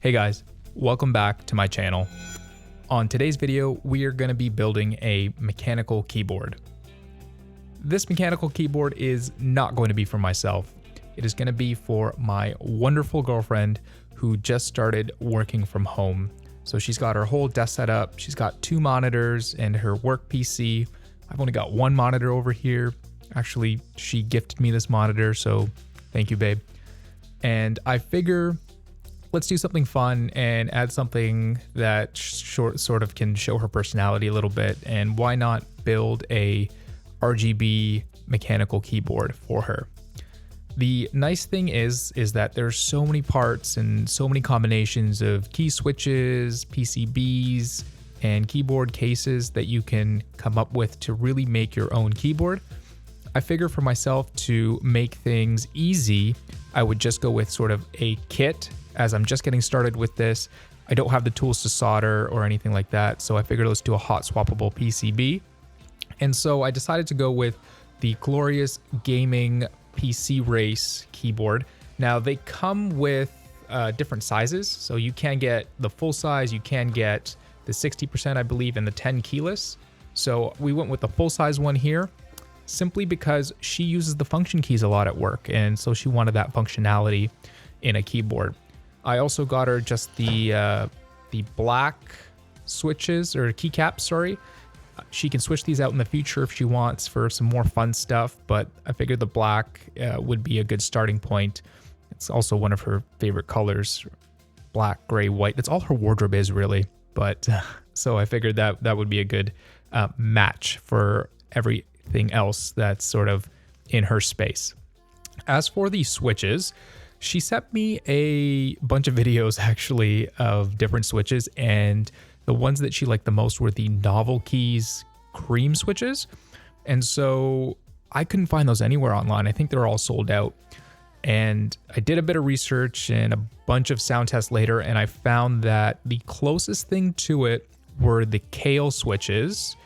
Hey guys, welcome back to my channel. On today's video, we are going to be building a mechanical keyboard. This mechanical keyboard is not going to be for myself. It is going to be for my wonderful girlfriend who just started working from home. So she's got her whole desk set up. She's got 2 monitors and her work PC. I've only got 1 monitor over here. Actually, she gifted me this monitor, so thank you, babe. And I figure let's do something fun and add something that sort of can show her personality a little bit. And why not build a RGB mechanical keyboard for her? The nice thing is that there's so many parts and so many combinations of key switches, PCBs, and keyboard cases that you can come up with to really make your own keyboard. I figure for myself to make things easy, I would just go with sort of a kit. As I'm just getting started with this, I don't have the tools to solder or anything like that. So I figured let's do a hot swappable PCB. And so I decided to go with the Glorious Gaming PC Race keyboard. Now they come with different sizes. So you can get the full size, you can get the 60%, I believe, and the 10 keyless. So we went with the full size one here, simply because she uses the function keys a lot at work. And so she wanted that functionality in a keyboard. I also got her just the black switches or keycaps, sorry. She can switch these out in the future if she wants for some more fun stuff, but I figured the black would be a good starting point. It's also one of her favorite colors, black, gray, white. That's all her wardrobe is really, but so I figured that would be a good match for everything else that's sort of in her space. As for the switches, she sent me a bunch of videos actually of different switches, and the ones that she liked the most were the Novel Keys cream switches. And so I couldn't find those anywhere online. I think they're all sold out. And I did a bit of research and a bunch of sound tests later, and I found that the closest thing to it were the Kailh switches,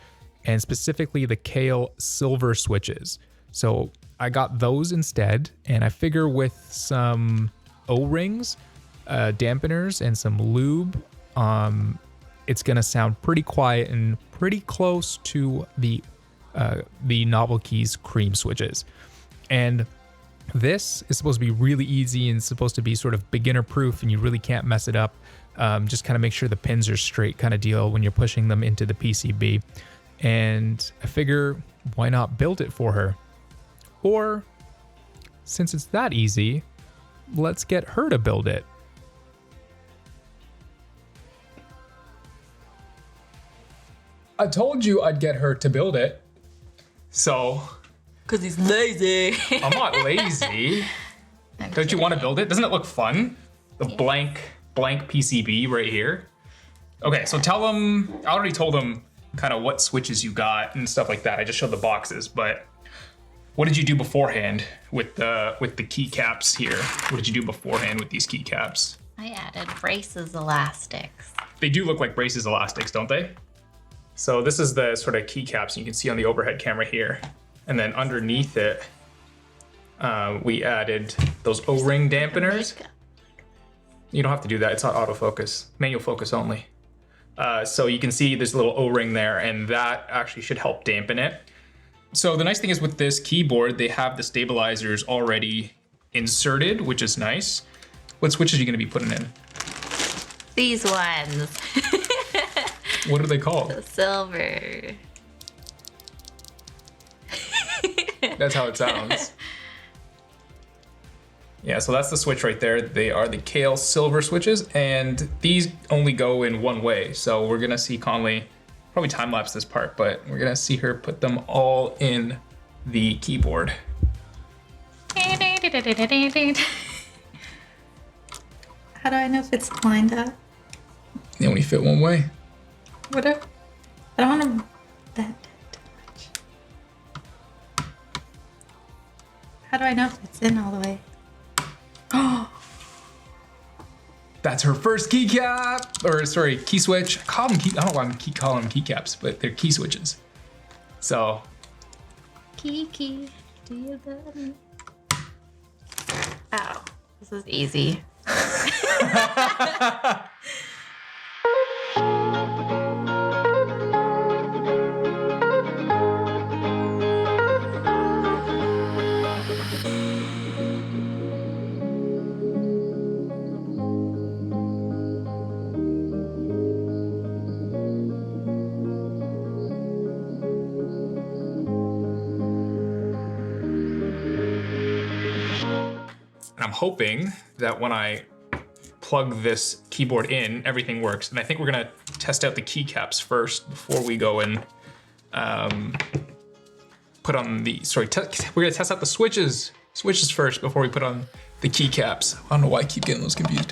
and specifically the Kailh silver switches. So I got those instead, and I figure with some O-rings, dampeners, and some lube, it's gonna sound pretty quiet and pretty close to the Novel Keys cream switches. And this is supposed to be really easy and supposed to be sort of beginner proof, and you really can't mess it up. Just kind of make sure the pins are straight kind of deal when you're pushing them into the PCB. And I figure, why not build it for her? Or, since it's that easy, let's get her to build it. I told you I'd get her to build it. So. Because he's lazy. I'm not lazy. Don't you want to build it? Doesn't it look fun? The blank PCB right here. Okay, so tell them, I already told them kind of what switches you got and stuff like that. I just showed the boxes, but what did you do beforehand with the keycaps here? What did you do beforehand with these keycaps? I added braces elastics. They do look like braces elastics, don't they? So this is the sort of keycaps you can see on the overhead camera here. And then underneath it, we added those O-ring dampeners. You don't have to do that, it's not autofocus, manual focus only. So you can see there's a little O-ring there, and that actually should help dampen it. So the nice thing is with this keyboard, they have the stabilizers already inserted, which is nice. What switches are you going to be putting in? These ones. What are they called? The silver. That's how it sounds. Yeah, so that's the switch right there. They are the Kailh silver switches, and these only go in one way. So we're going to see Conley probably time lapse this part, but we're gonna see her put them all in the keyboard. How do I know if it's lined up? They only fit one way. What if I don't want to bend it too much? How do I know if it's in all the way? Oh. That's her first keycap, or sorry, key switch. I call them I don't know why I'm calling them keycaps, but they're key switches. So. Kiki, do you love me? Ow, this is easy. I'm hoping that when I plug this keyboard in, everything works. And I think we're gonna test out the keycaps first before we go and put on the, we're gonna test out the switches first before we put on the keycaps. I don't know why I keep getting those confused.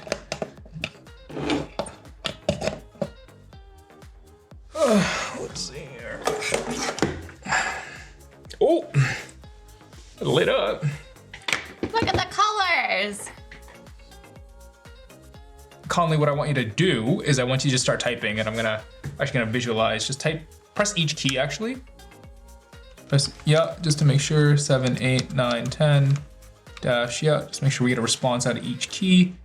Let's see here. Oh, it lit up. Look at the colors. Conley, what I want you to do is I want you to just start typing, and I'm actually gonna visualize. Just press each key actually. Press, yeah, just to make sure, 7, 8, 9, 10, dash, yeah, just make sure we get a response out of each key.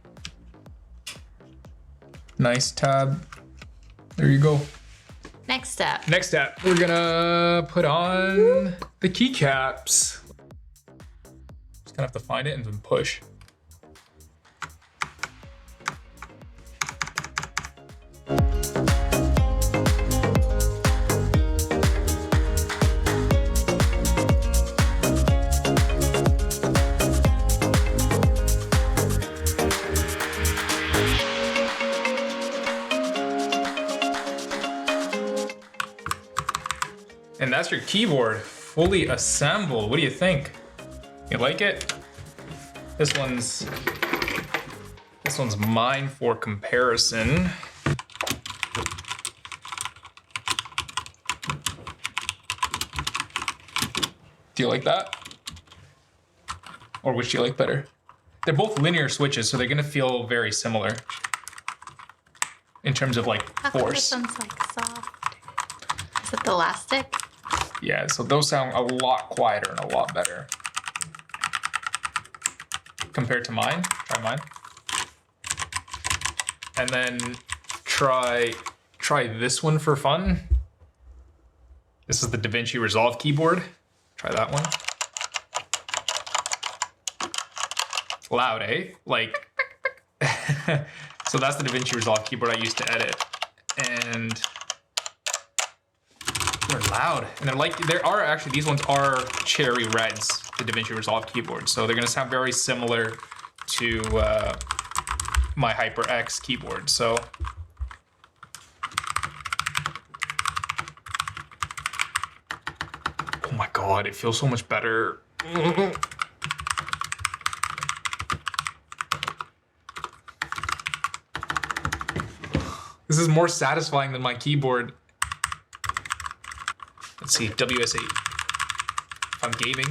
Nice, tab. There you go. Next step. Next step, we're gonna put on the keycaps. Just gonna have to find it and then push. And that's your keyboard, fully assembled. What do you think? You like it? This one's mine for comparison. Do you like that? Or which do you like better? They're both linear switches, so they're gonna feel very similar in terms of like force. This one's like soft. Is it the elastic? Yeah, so those sound a lot quieter and a lot better. Compared to mine, try mine. And then try this one for fun. This is the DaVinci Resolve keyboard. Try that one. Loud, eh? Like, so that's the DaVinci Resolve keyboard I used to edit. And they're loud, and these ones are cherry reds, the DaVinci Resolve keyboard, so they're gonna sound very similar to my HyperX keyboard. So oh my god, it feels so much better. This is more satisfying than my keyboard. Let's see, WS8. If I'm gaming.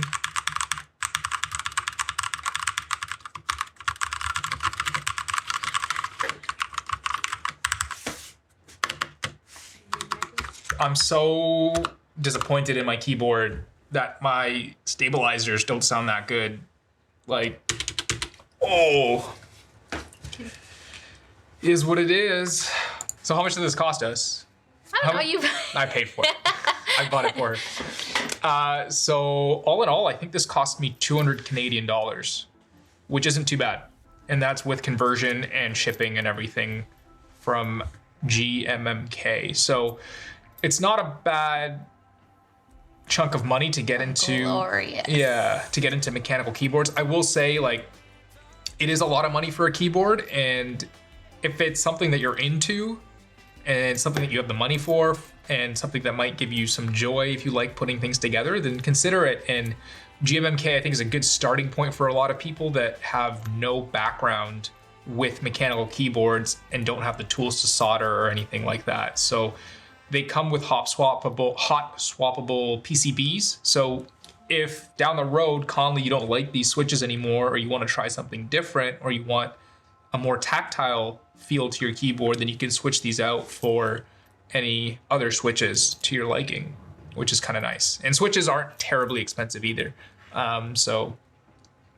I'm so disappointed in my keyboard that my stabilizers don't sound that good. Like, oh, is what it is. So how much did this cost us? I don't know, I paid for it. I bought it for her. So all in all, I think this cost me 200 Canadian dollars, which isn't too bad. And that's with conversion and shipping and everything from GMMK. So it's not a bad chunk of money to get into. Glorious. Yeah, to get into mechanical keyboards. I will say, like, it is a lot of money for a keyboard, and if it's something that you're into and something that you have the money for and something that might give you some joy if you like putting things together, then consider it. And GMMK, I think, is a good starting point for a lot of people that have no background with mechanical keyboards and don't have the tools to solder or anything like that. So they come with hot swappable PCBs. So if down the road, Conley, you don't like these switches anymore, or you want to try something different, or you want a more tactile feel to your keyboard, then you can switch these out for any other switches to your liking, which is kind of nice. And switches aren't terribly expensive either. So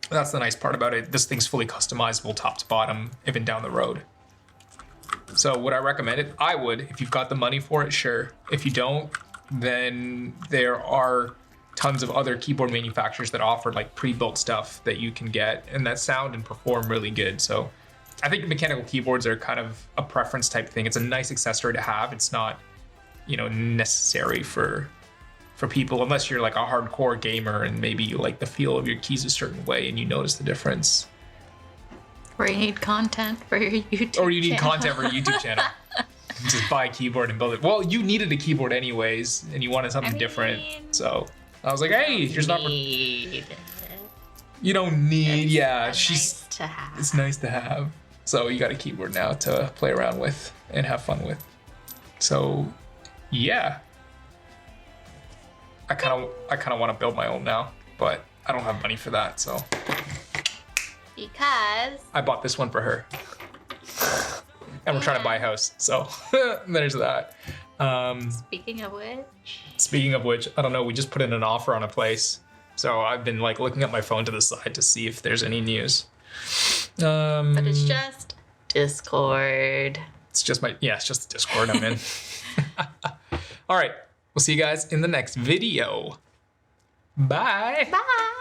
that's the nice part about it. This thing's fully customizable top to bottom, even down the road. So would I recommend it? I would. If you've got the money for it, sure. If you don't, then there are tons of other keyboard manufacturers that offer like pre-built stuff that you can get and that sound and perform really good. So I think mechanical keyboards are kind of a preference type thing. It's a nice accessory to have. It's not, you know, necessary for people, unless you're like a hardcore gamer and maybe you like the feel of your keys a certain way and you notice the difference. Or you need content for your YouTube Or you need channel. content for your YouTube channel. Just buy a keyboard and build it. Well, you needed a keyboard anyways, and you wanted something different. So I was like, hey, here's not. You don't need. Nice to have. It's nice to have. So you got a keyboard now to play around with and have fun with. So, yeah. I kind of want to build my own now, but I don't have money for that, so. Because I bought this one for her. And we're trying to buy a house, so there's that. speaking of which, I don't know, we just put in an offer on a place. So I've been like looking at my phone to the side to see if there's any news. but it's just Discord. It's just it's just the Discord I'm in. All right, we'll see you guys in the next video. Bye. Bye.